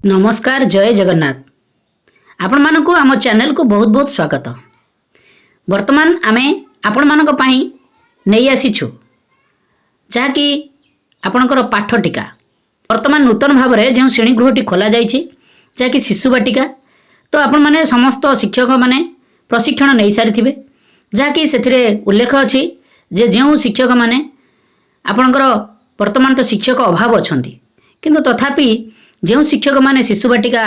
नमस्कार जय जगन्नाथ आपण मानक आम चैनल को बहुत बहुत स्वागत। वर्तमान आमे आपण मानक पई नहीं आसीछु जहाँकि आपणकर पाठ टीका वर्तमान नूतन भाव में जो श्रेणीगृहटी खोल जाइए जहाँकि शिशु बाटिका तो आपण माने समस्त शिक्षक माने प्रशिक्षण नहीं सारी जहाँकि से उल्लेख अच्छी जे जो शिक्षक माने आपणकर वर्तमान तो शिक्षक अभाव अच्छा किंतु तथापि जो शिक्षक माने शिशु बाटिका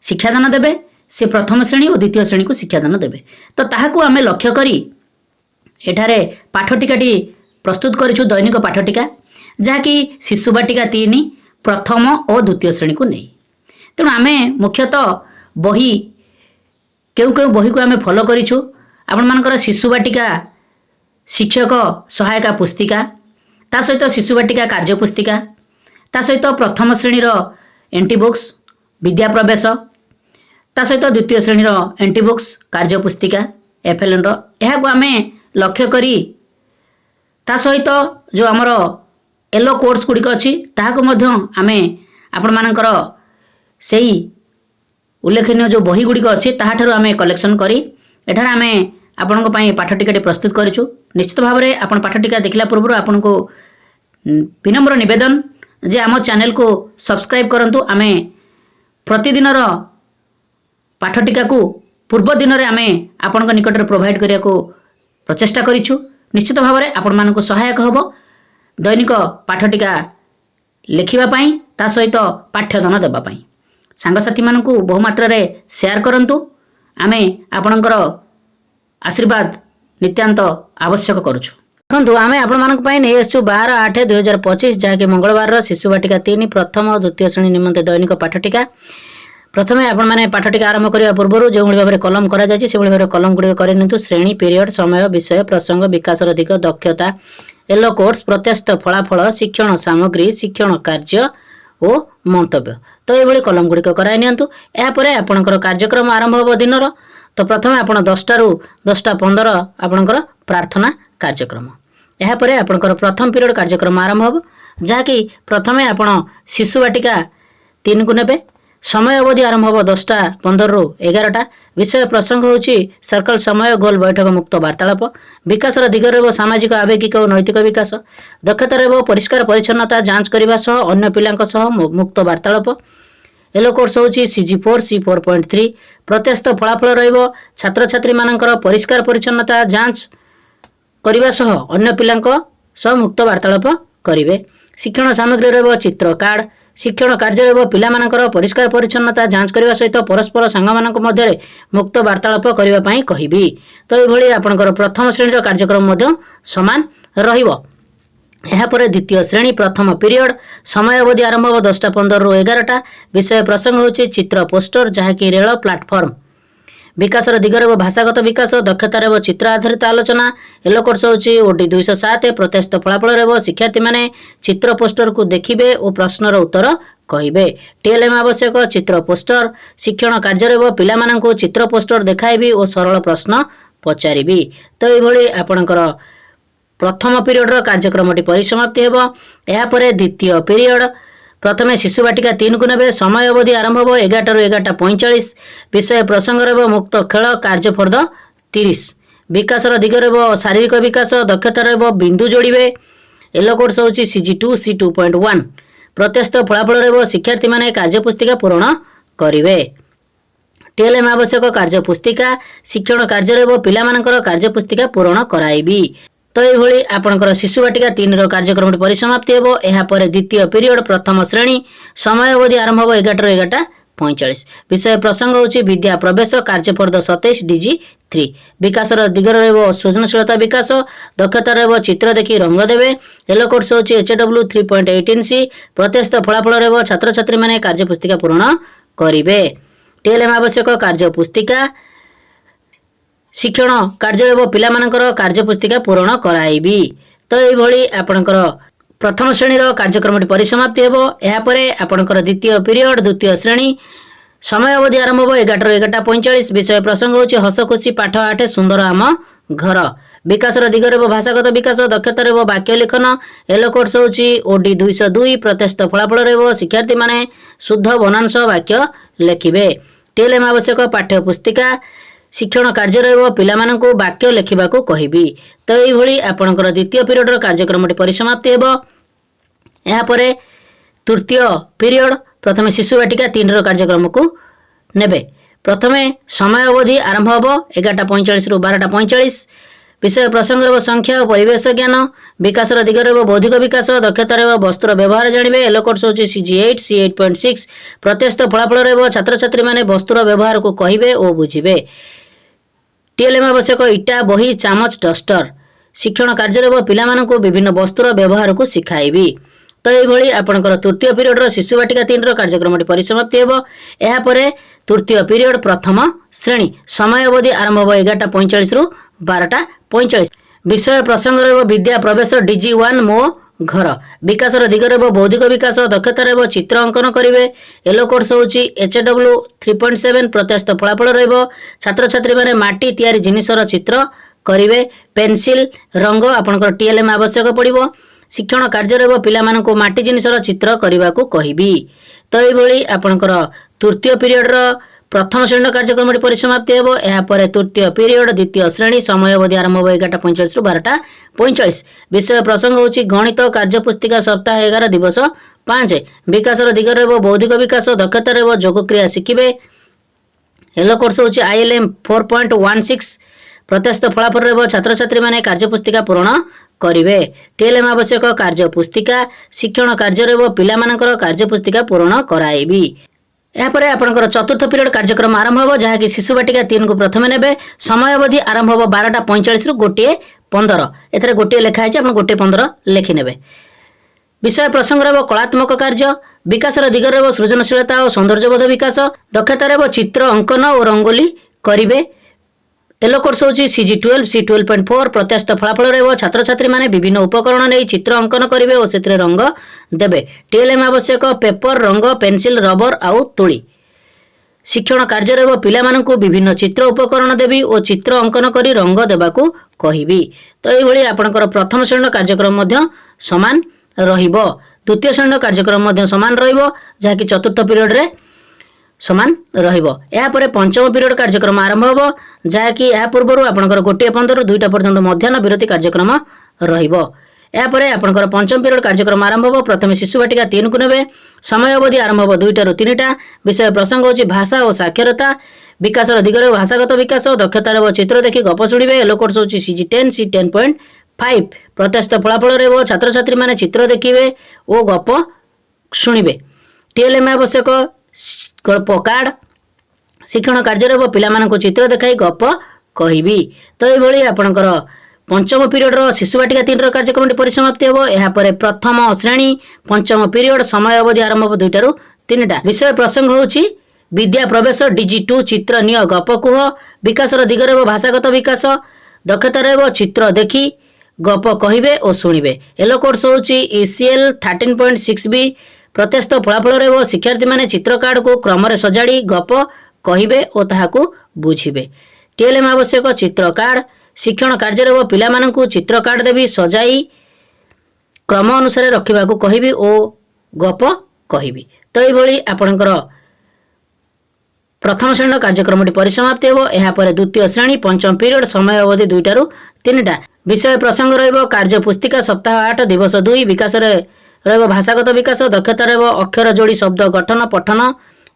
शिक्षादान देवे से प्रथम श्रेणी और द्वितीय श्रेणी को शिक्षादान देवे तो ताहाकू आमे लक्ष्य करी एठारे पाठटिकाटी प्रस्तुत करिछु दैनिक पाठटिका जहाँकि शिशु बाटिका 3 प्रथम और द्वितीय श्रेणी को नहीं। तेणु आमे मुख्यतः बही केउ केउ बही को आमे फॉलो करिछु आपण मानकर शिशु बाटिका शिक्षक सहायता पुस्तिका ता सहित शिशु बाटिका कार्य पुस्तिका ता सहित प्रथम श्रेणी एंटी बुक्स विद्या प्रवेश ता सहित द्वितीय श्रेणी एंटी बुक्स कार्य पुस्तिका एफएलएन को आमे लक्ष्य करी ता सहित जो आमर येलो कोर्स गुड़िक अच्छी ताहाको मध्य आमे आपण मानकर सेही उल्लेखनीय जो बही गुड़िक अच्छी ताहाठारु आमे कलेक्शन करी एठार आमे आपनको पई पाठटिकाटी प्रस्तुत करिछु। निश्चित भाव में आपण पाठटिका देखला पूर्व आपनको विनम्र निवेदन जे आम चैनल को सब्सक्राइब करंतु आमे प्रतिदिन पाठटिका को पूर्व दिन में आमे आपण निकट में प्रोवाइड करिया को प्रचेष्टा करिछु। निश्चित भाव में आपण मानक सहायक हबो दैनिक पाठटिका लिखिबा पई ता सहित पाठ्यदान देबा पई सांगसाथी मानकू बहुमात्रा रे शेयर करंतु आमे आपणकर आशीर्वाद नित्यांत आवश्यक करुछु। देखो आम आपण नहीं आसु 12/8/2025 जहाँकि मंगलवार शिशु बाटिका 3 प्रथम और द्वितीय श्रेणी निमंते दैनिक पाठटिका प्रथमे आपण माने पाठटिका आरंभ करने पूर्व जो भाव में कलम करा जायछि से भाव कलम गुड़िक करनितु श्रेणी पीरियड समय विषय प्रसंग विकास दिग दक्षता येलो कोर्स प्रत्याशित फलाफल शिक्षण सामग्री शिक्षण कार्य और मंतव्य तो ये कलम गुड़िक कराई नियंतु। यापर आपणकर कार्यक्रम आरंभ हो दिन तो प्रथमे आपण 10टा ରୁ 10:15 आपणकर प्रार्थना कार्यक्रम यापर आपणकर प्रथम पीरियड कार्यक्रम आरंभ हो जहाँकि प्रथमे आपण शिशु बाटिका 3 को नेबे समय अवधि आरंभ हो 10:15 ରୁ 11टा विषय प्रसंग होची सर्कल समय गोल बैठक मुक्त वार्तालाप विकास दिग रे सामाजिक आवेगिक और नैतिक विकास दक्षता रे परिष्कार परिच्छन्नता जांच करबा सह अन्य पिलांक सह मुक्त वार्तालाप येलो कोर्स होची CG4 C4.3 प्रत्याशित फलाफल रहिबो छात्र छात्री मानकर परिष्कार परिच्छन्नता जांच करबा सह अन्य पिलांक सह मुक्त वार्तालाप करिवे शिक्षण सामग्री रहिबो चित्र कार्ड शिक्षण कार्य रहिबो पिला मानकर परिष्कार परिच्छन्नता जांच करबा सहित परस्पर संग मानक मध्य मुक्त वार्तालाप करबा पई कहिबी तो ए भली आपनकर प्रथम श्रेणी रो कार्यक्रम मध्य समान रहिबो। यापर द्वितीय श्रेणी प्रथम पीरियड समय अवधि आरंभ हो 10:15 ରୁ 11टा विषय प्रसंग होची चित्र पोस्टर जहाँकि रेल प्लाटफर्म विकास दिग रे भाषागत विकास दक्षता रे चित्र आधारित आलोचना येलो कोर्स होची ओडी 207 प्रत्याशित फलाफल रे शिक्षार्थी माने चित्र पोस्टर को देखिबे और प्रश्नर उत्तर कहिबे टीएलएम आवश्यक चित्र पोस्टर शिक्षण कार्य रे पिला माननको चित्र पोस्टर देखाइबी और सरल प्रश्न पचारिबी तो ए भली आपणकर प्रथम पीरियड कार्यक्रमटी परिसमाप्ति हेबो। यापर द्वितीय पीरियड प्रथमे शिशु बाटिका 3 को नेबे समय अवधि आरंभ हो 11टा ରୁ 11:45 विषय प्रसंग रे मुक्त खेल कार्य फर्द 30 विकास दिग रे शारीरिक विकास दक्षता रे बिंदु जोड़िबे येलो कोर्स होची CG2 C2.1 प्रत्याशित फलाफल रे शिक्षार्थी माने कार्य पुस्तिका पूर्ण करिवे टीएलएम आवश्यक कार्य पुस्तिका शिक्षण कार्य रे पिला मानकर कार्य पुस्तिका पूर्ण कराइबी तो ये आपणकर शिशु बाटिका 3 रो कार्यक्रम परिसमाप्ति हेबो। यापर द्वितीय पीरियड प्रथम श्रेणी समय अवधि आरंभ हो 11टा ରୁ 11:45 विषय प्रसंग होची विद्या प्रवेश कार्य फर्द 27 DG3 विकास दिग रे सृजनशीलता विकास दक्षता रे चित्र देखि रंग देवे येलो कोर्स होची HW 3.18C प्रत्याशित फलाफल रे छात्र छात्री माने कार्य पुस्तिका पूर्ण करिवे टीएलएम आवश्यक कार्य पुस्तिका शिक्षण कार्य रे पिला मानकर कार्य पुस्तिका पूर्ण कराइबी तो ये भली आपणकर प्रथम श्रेणी रो कार्यक्रम परिसमाप्ति हेबो। यापर आपणकर द्वितीय पीरियड द्वितीय श्रेणी समय अवधि आरंभ हो 11टा ରୁ 11:45 विषय प्रसंग होची हस खुशी पाठ 8 सुंदर आम घर विकासर दिग रहिबो भाषागत विकास दक्षता रहिबो वाक्य लिखन येलो कोड्स होची ओडी 202 प्रत्यस्त फलाफल रहिबो शिक्षार्थी माने शुद्ध बनांश वाक्य लिखिबे टीएलएम आवश्यक पाठ्य पुस्तिका शिक्षण कार्य रहिबो पिला माननकु वाक्य लिखिबाकू कहिबी तो एई भली आपनकर द्वितीय पीरियड कार्यक्रमटी परिसमाप्ति हेबो एहा परे तृतीय पीरियड प्रथम शिशु वाटिका 3 रो कार्यक्रम को नेबे प्रथमे समय अवधि आरंभ होबो 11:45 रु 12:45 विषय प्रसंग रो संख्या और परिवेश ज्ञान विकास रो दिग रो बौद्धिक विकास दक्षता रो वस्तुर व्यवहार जानिबे येलो कोड्स होची CG8 C8.6 प्रत्यस्त फलाफल रो छात्र छात्री माने वस्तुर व्यवहार को कहिबे ओ बुझिबे टीएलएम आवश्यक इटा बही चामच डस्टर शिक्षण कार्य रो पिला माननकु विभिन्न वस्तुर व्यवहार को सिखाइबी तो ये आपंकर तृतीय पीरियड शिशु वाटिका 3 रो कार्यक्रम परिसमाप्ति हेबो एहा परे तृतीय पीरियड प्रथम श्रेणी समय अवधि आरंभ हो 11:45 रु 12:45 विषय प्रसंग रहिबो विद्या प्रवेश DG1 मो घर विकास दिग रहिबो बौद्धिक विकास दक्षता रहिबो चित्र अंकन करिवे येलो कोड्स होची HW 3.7 प्रत्यस्त फलाफल रहिबो छात्र छात्री माने माटी तयारी जिनिसर चित्र करिवे पेंसिल रंग आपनकर टीएलएम आवश्यक पड़िबो शिक्षण कार्य रहिबो पिला माननकु माटी जिनिसर चित्र करिबाकू कहिबी तो एई भली आपनकर तृतीय पीरियड रो प्रथम श्रेणी कार्यक्रम परिसमाप्ति हेबो एहा परे तृतीय पीरियड द्वितीय श्रेणी समय अवधि आरंभ हो 11:45 रु 12:45 विषय प्रसंग होची गणित कार्य पुस्तिका सप्ताह 11 दिवस 5 विकास रो दिग रहिबो बौद्धिक विकास दक्षता रहिबो योग क्रिया शिखिबे येलो कोर्स होची ILM 4.16 प्रत्यस्त फलाफल रहिबो छात्र छात्री माने कार्य पुस्तिका पूर्ण करिवे टीएलएम आवश्यक कार्य पुस्तिका शिक्षण कार्य रहिबो पिला मानकर कार्य पुस्तिका पूर्ण कराइबी यापर आपनकर चतुर्थ पीरियड कार्यक्रम आरंभ हो जहाँकि शिशु वाटिका 3 को प्रथमे नेबे समय अवधि आरंभ हो 12:45 रु 1:15 एथरे गोटे लेखा है आपण 1:15 लेखि नेबे विषय प्रसंग रहिबो कलात्मक कार्य विकास दिग रहिबो सृजनशीलता और सौंदर्यबोध विकास दक्षता रहिबो चित्र अंकन और रंगोली करिवे येलो कोर्स होची CG12 C12.4 प्रत्यस्त फलाफल रहिबो छात्र छात्री माने विभिन्न उपकरण नै चित्र अंकन करिवे और सेतरे रंग देबे टीएलएम आवश्यक पेपर रंग पेंसिल रबर आउ तुली शिक्षण कार्य रहिबो पिला माननकु विभिन्न चित्र उपकरण देबी और चित्र अंकन करी रंग देबाकू कहिबी तो एई भली आपनकर प्रथम श्रेणी कार्यक्रम मध्य समान रहिबो द्वितीय श्रेणी कार्यक्रम मध्य समान रहिबो जहाँकि चतुर्थ पीरियड रे समान रहिबो या परे पंचम पीरियड कार्यक्रम आरंभ होबो जहाँकि या पूर्वरु आपनकर 1:15 रु 2टा पर्यंत मध्याह्न विरति कार्यक्रम रहिबो या परे आपनकर पंचम पीरियड कार्यक्रम आरंभ होबो प्रथम शिशु वाटिका 3 को नेबे समय अवधि आरंभ होबो 2टा रु 3टा विषय प्रसंग होची भाषा और साक्षरता विकास रो दिगरे भाषागत विकास दक्षता रो चित्र देखि गप सुनिबे येलो कोड्स होची CG10 C10.5 प्रत्यस्त फलाफल रहिबो छात्र छात्री माने चित्र देखिबे ओ गप सुनिबे टीएलएम आवश्यक गप कार्ड शिक्षण कार्य रहिबो पिला माननकु चित्र देखाई गप कहिबी तो एई भली आपनकर पंचम पीरियड रो शिशु वाटिका 3 रो कार्यक्रम परिसमाप्ति हेबो एहा परे प्रथम श्रेणी पंचम पीरियड समय अवधि आरंभ हो 2टा रु 3टा विषय प्रसंग होची विद्या प्रवेश DG2 चित्र निय गप कुह विकास रो दिग रहिबो भाषागत विकास दक्षता रहिबो चित्र देखि गप कहिबे और सुनिबे येलो कोड्स होची ECL 13.6B प्रत्यस्त फलाफल रहिबो शिक्षार्थी माने चित्र कार्ड को क्रम रे सजाड़ी गप कहिबे और ताहाकू बुझिबे टीएलएम आवश्यक चित्र कार्ड शिक्षण कार्य रहिबो पिला माननकु चित्र कार्ड देबी सजाई क्रम अनुसार रखिबाकू कहिबी ओ गप कहिबी तो एई भली आपनकर प्रथम श्रेणी कार्यक्रम परिसमाप्ति हेबो एहा परे द्वितीय श्रेणी पंचम पीरियड समय अवधि 2टा रु 3टा विषय प्रसंग रहिबो कार्य पुस्तिका सप्ताह 8 दिवस 2 विकास रे रहिबो भाषागत विकास दक्षता रहिबो अक्षर जोड़ी शब्द गठन पठन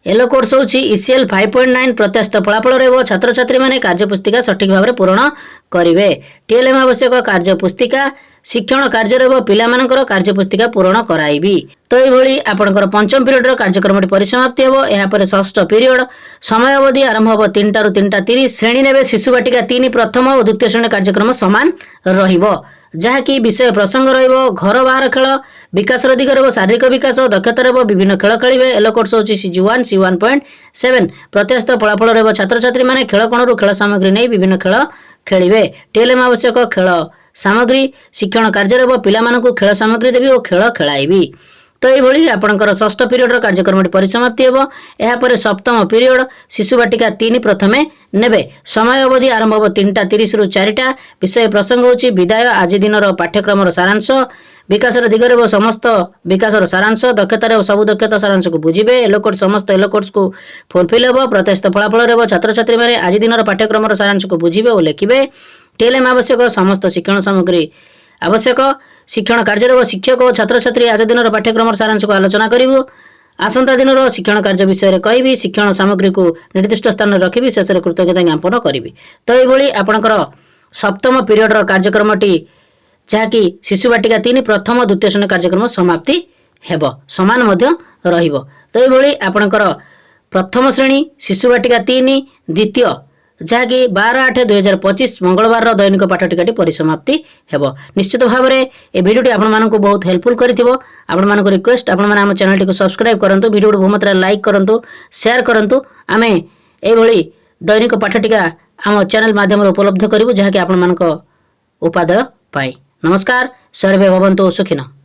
येलो कोड्स होची ECL 5.9 प्रत्यस्त फलाफल रहिबो छात्र छात्री माने कार्य पुस्तिका सठिक भाबरे पूर्ण करिवे टीएलएम आवश्यक कार्य पुस्तिका शिक्षण कार्य रहिबो पिला मानकर कार्य पुस्तिका पूर्ण कराइबी तो एई भली आपनकर पंचम पीरियड रो कार्यक्रम परिसमाप्ति हेबो एहा परे षष्ठ पीरियड समय अवधि आरंभ होबो 3टा रु 3:30 श्रेणी नेबे शिशु वाटिका 3 प्रथम और द्वितीय श्रेणी कार्यक्रम समान रहिबो जहाँकि विषय प्रसंग रहिबो घर बाहर खेल विकास दिग रहिबो शारीरिक विकास दक्षता रहिबो विभिन्न खेल खेलिबे येलो कोड्स होची CG1 C1.7 प्रत्यस्त फलाफल रहिबो छात्र छात्री माने खेल कोणरु खेल सामग्री नै विभिन्न खेल खेलिबे टीएलएम आवश्यक खेल सामग्री शिक्षण कार्य रहिबो पिला मानकु खेल सामग्री देबी और खेल खेलाइबी तो ये आपणकर षष्ठ पीरियड कार्यक्रम परिसमाप्ति हेब। यापर सप्तम पीरियड शिशु बाटिका 3 प्रथमे नेबे। समय अवधि आरंभ हो 3:30 रु 4टा। विषय प्रसंग होची विदाय। आज दिन पाठ्यक्रम सारांश विकास दिगरे वो समस्त विकास सारांश दक्षतार सब दक्षता सारांश को बुझे। एलोकोड समस्त एलोकोड्स को फुलफिल हे। प्रत्याशित फलाफल हे। छात्र छात्री मैंने आज दिन पाठ्यक्रम सारांश को बुझे और लिखे। टीएलएम आवश्यक समस्त शिक्षण सामग्री आवश्यक शिक्षण कार्य शिक्षक और छात्र छात्री आज दिन पाठ्यक्रम सारांश को आलोचना करूँ। आसंता दिन शिक्षण कार्य विषय कहि शिक्षण सामग्री को निर्दिष्ट स्थान रखी शेष में कृतज्ञता ज्ञापन करी। तो ये आपणकर सप्तम पीरियड कार्यक्रमटी जहाँकि शिशु बाटिका 3 प्रथम द्वितीय श्रेणी कार्यक्रम समाप्ति हेब समान रहिबो। तो ये आपणकर प्रथम श्रेणी शिशु बाटिका 3 द्वितीय जहाँकि 12/8/2025 मंगलवार दैनिक पाठ टीकाटी परिसमाप्ति हेब। निश्चित भाव में ये भिडियोटी आपको बहुत हेल्पफुल करिथिबो। आपन रिक्वेस्ट आपण माने हम चैनल टी को सब्सक्राइब करंतु, भिडियो बहुत मात्रा लाइक करंतु, शेयर करंतु। आमे एभली दैनिक पाठ टीका आम चैनल माध्यम उपलब्ध करिवु जहाँकि आपण मानक उपादेय पाई। नमस्कार। सर्वे भवन्तु सुखिनः।